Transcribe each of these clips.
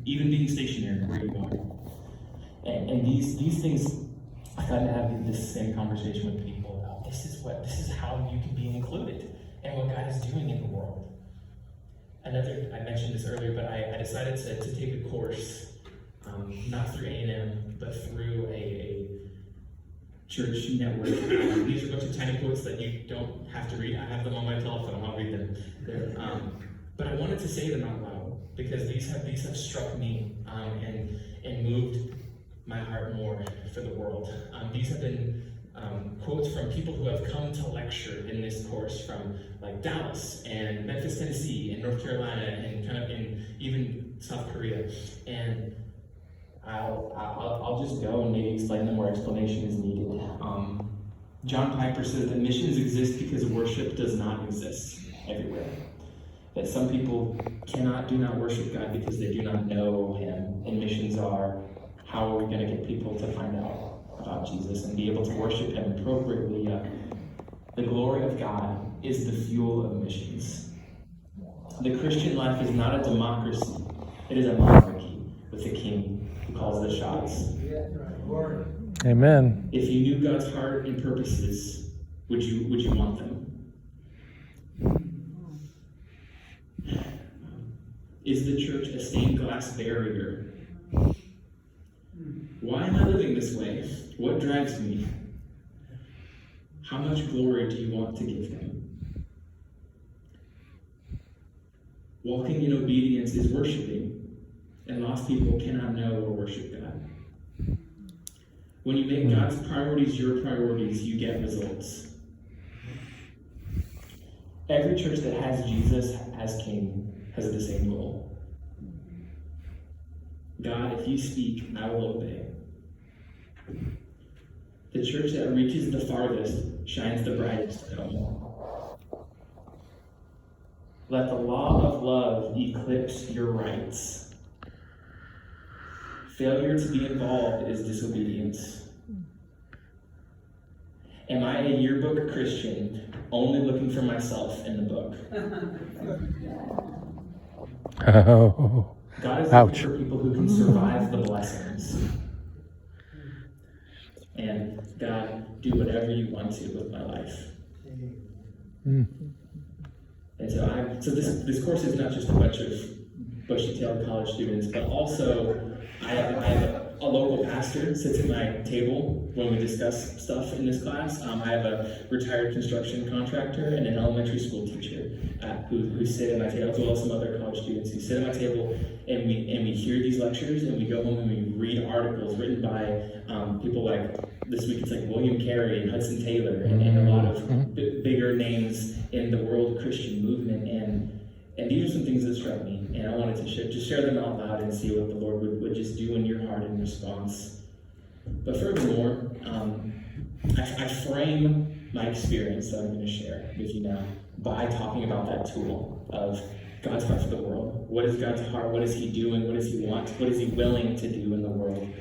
even being stationary where you are. And these things, I got to have this same conversation with people about this is how you can be included and what God is doing in the world. I mentioned this earlier, but I decided to take a course, not through A&M, but through a church network. These are a bunch of tiny quotes that you don't have to read. I have them on my telephone. I'll read them. But I wanted to say them out loud because these have struck me and moved my heart more for the world. These have been quotes from people who have come to lecture in this course from like Dallas and Memphis, Tennessee, and North Carolina, and kind of in even South Korea. And I'll just go and maybe explain them where explanation is needed. John Piper says that missions exist because worship does not exist everywhere. That some people do not worship God because they do not know Him, and missions are how are we going to get people to find out about Jesus and be able to worship Him appropriately. The glory of God is the fuel of missions. The Christian life is not a democracy; it is a monarchy with a king who calls the shots. Amen. If you knew God's heart and purposes, would you want them? Is the church a stained glass barrier? Why am I living this way? What drives me? How much glory do you want to give Him? Walking in obedience is worshiping, and lost people cannot know or worship God. When you make God's priorities your priorities, you get results. Every church that has Jesus as King has the same goal. God, if you speak, I will obey. The church that reaches the farthest shines the brightest. Let the law of love eclipse your rights. Failure to be involved is disobedience. Am I a yearbook Christian, only looking for myself in the book? Oh. God is Ouch. looking for people who can survive the blessings. And God, do whatever you want to with my life. And so this course is not just a bunch of bushy-tailed college students, but also I have a local pastor sits at my table when we discuss stuff in this class. I have a retired construction contractor and an elementary school teacher who sit at my table, as well as some other college students who sit at my table, and we hear these lectures, and we go home and we read articles written by people like, this week it's like William Carey and Hudson Taylor and a lot of bigger names in the world Christian movement. And these are some things that struck me, and I wanted to share them out loud and see what the Lord would just do in your heart in response. But furthermore, I frame my experience that I'm going to share with you now by talking about that tool of God's heart for the world. What is God's heart? What is He doing? What does He want? What is He willing to do in the world?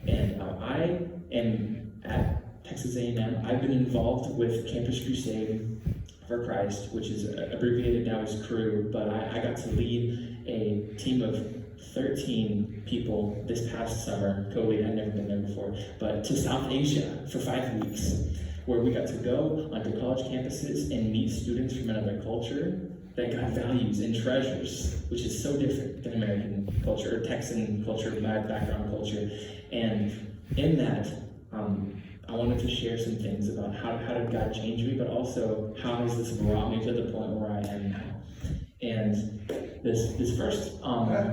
And I am at Texas A&M. I've been involved with Campus Crusade for Christ, which is abbreviated now as CREW, but I got to lead a team of 13 people this past summer, co-lead, I'd never been there before, but to South Asia for 5 weeks, where we got to go onto college campuses and meet students from another culture that God values and treasures, which is so different than American culture, or Texan culture, my background culture. And in that, I wanted to share some things about how did God change me, but also how has this brought me to the point where I am now. And this first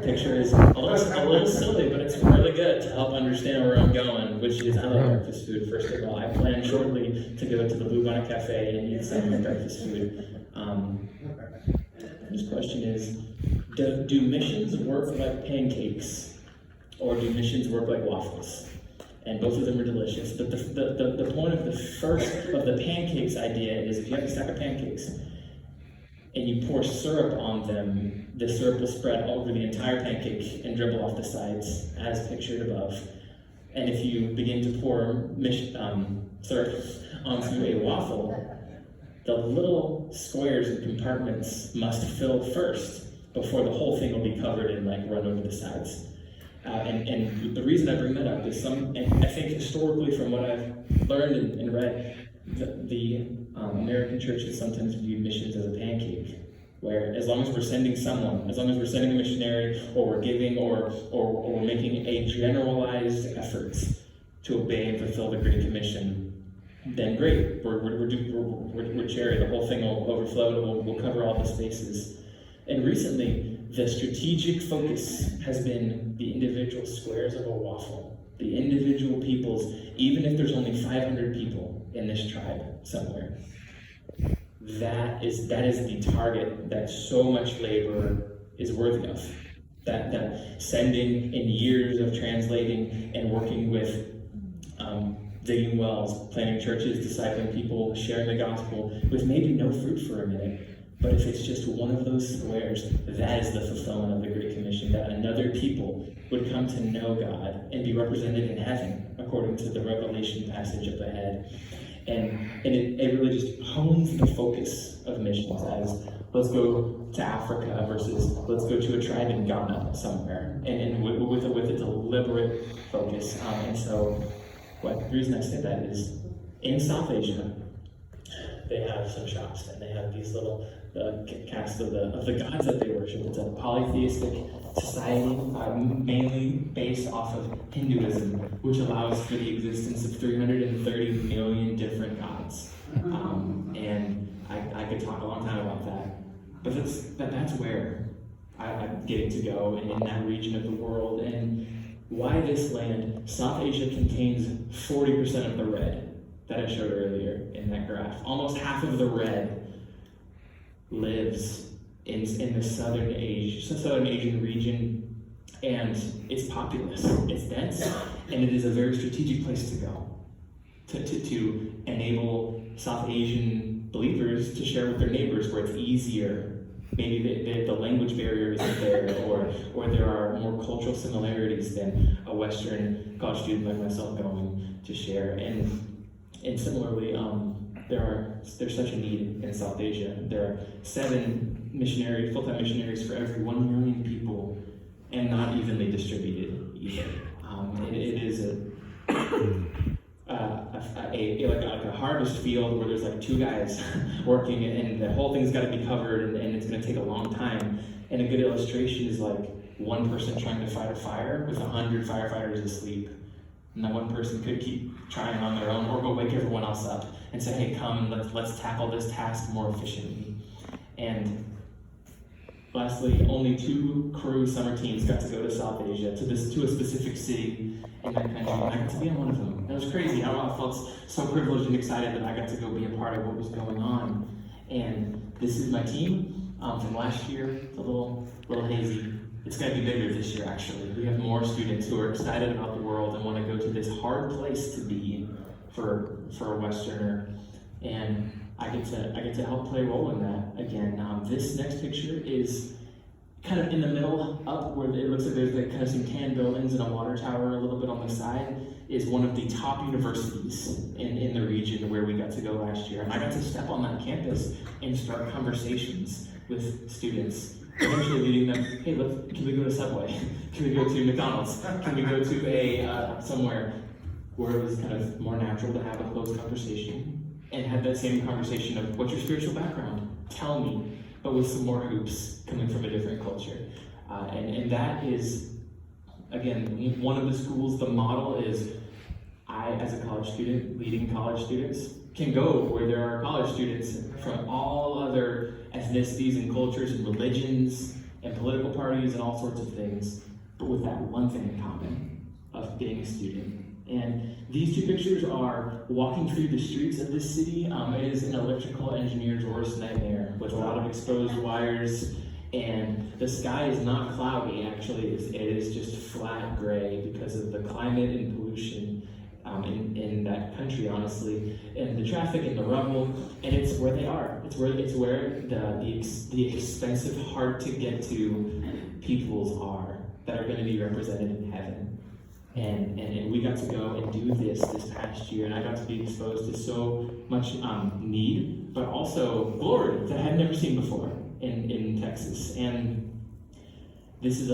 picture is a little silly, but it's really good to help understand where I'm going, which is I love breakfast food, first of all. I plan shortly to go to the Blue Bonnet Cafe and eat some breakfast food. This question is, do missions work like pancakes, or do missions work like waffles? And both of them are delicious. But the point of the pancakes idea is if you have a stack of pancakes and you pour syrup on them, the syrup will spread over the entire pancake and dribble off the sides as pictured above. And if you begin to pour syrup onto a waffle, the little squares and compartments must fill first before the whole thing will be covered and run over the sides. And the reason I bring that up is and I think historically from what I've learned and read, the American church has sometimes viewed missions as a pancake, where as long as we're sending someone, as long as we're sending a missionary, or we're giving, or we're making a generalized effort to obey and fulfill the Great Commission, then great, we're cherry, the whole thing will overflow, we'll cover all the spaces. And recently, the strategic focus has been the individual squares of a waffle, the individual peoples, even if there's only 500 people in this tribe somewhere. That is the target that so much labor is worthy of. That sending in years of translating and working with digging wells, planting churches, discipling people, sharing the gospel with maybe no fruit for a minute. But if it's just one of those squares, that is the fulfillment of the Great Commission, that another people would come to know God and be represented in heaven, according to the Revelation passage up ahead. And it really just hones the focus of missions as let's go to Africa versus let's go to a tribe in Ghana somewhere, and with a deliberate focus. And so, the reason I say that is in South Asia, they have some shops and they have these little casts of the gods that they worship. It's a polytheistic society, mainly based off of Hinduism, which allows for the existence of 330 million different gods. And I could talk a long time about that, but that's where I'm getting to go, and in that region of the world. And why this land, South Asia contains 40% of the red that I showed earlier in that graph. Almost half of the red lives in the Southern Asian region, and it's populous, it's dense, and it is a very strategic place to go to enable South Asian believers to share with their neighbors, where it's easier. Maybe the language barrier isn't there, or there are more cultural similarities than a Western college student like myself going to share. And similarly, there's such a need in South Asia. There are 7 full-time missionaries for every 1 million people, and not evenly distributed either. It is like a harvest field where there's like 2 guys working, and the whole thing's got to be covered, and it's going to take a long time. And a good illustration is like one person trying to fight a fire with 100 firefighters asleep. And that one person could keep trying on their own, or go wake everyone else up and say, hey, come, let's tackle this task more efficiently. And lastly, only 2 crew summer teams got to go to South Asia, to a specific city in that country, and I got to be on one of them. It was crazy. I felt so privileged and excited that I got to go be a part of what was going on. And this is my team from last year. It's a little hazy. It's going to be bigger this year, actually. We have more students who are excited about the world and want to go to this hard place to be for a Westerner. And I get to help play a role in that again. This next picture is kind of in the middle, up where it looks like there's like kind of some tan buildings and a water tower a little bit on the side, is one of the top universities in the region where we got to go last year. And I got to step on that campus and start conversations with students, eventually leading them, hey, can we go to Subway? Can we go to McDonald's? Can we go to a somewhere where it was kind of more natural to have a closed conversation, and have that same conversation of, what's your spiritual background? Tell me, but with some more hoops coming from a different culture. And that is, again, one of the schools, the model is, I, as a college student, leading college students, can go where there are college students from all other ethnicities and cultures and religions and political parties and all sorts of things, but with that one thing in common of being a student. And these 2 pictures are walking through the streets of this city. It is an electrical engineer's worst nightmare, with a lot of exposed wires, and the sky is not cloudy, actually. It is just flat gray because of the climate and pollution in that country, honestly, and the traffic and the rubble. And it's where they are. It's where the expensive, hard to get to peoples are that are going to be represented in heaven. And we got to go and do this past year, and I got to be exposed to so much need, but also glory that I had never seen before in Texas. And this is